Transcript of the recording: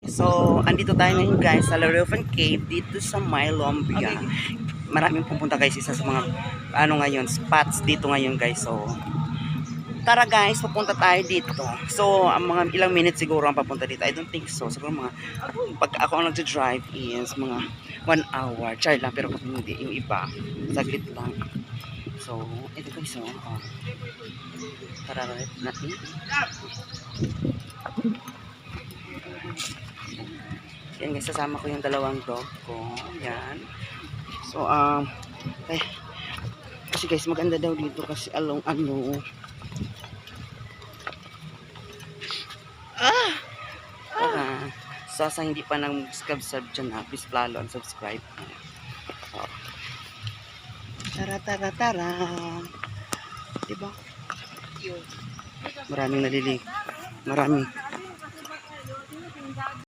So, andito tayo ngayon guys sa Laurelvan Cave dito sa Mylombia. Maraming pupunta guys isa sa mga ngayon spots dito ngayon guys. So, tara guys, pupunta tayo dito. So, ang mga ilang minutes siguro ang papunta dito. I don't think so. Siguro mga pag ako ang nagja-drive is mga 1 hour. Char lang pero kung hindi yung iba, saglit lang. So, ito guys, tara natin. Yan guys, sasama ko yung dalawang dog ko. Yan. So, kasi guys, maganda daw dito kasi so, sa hindi pa nang-subscribe dyan please follow and subscribe. So, tara. Diba? Maraming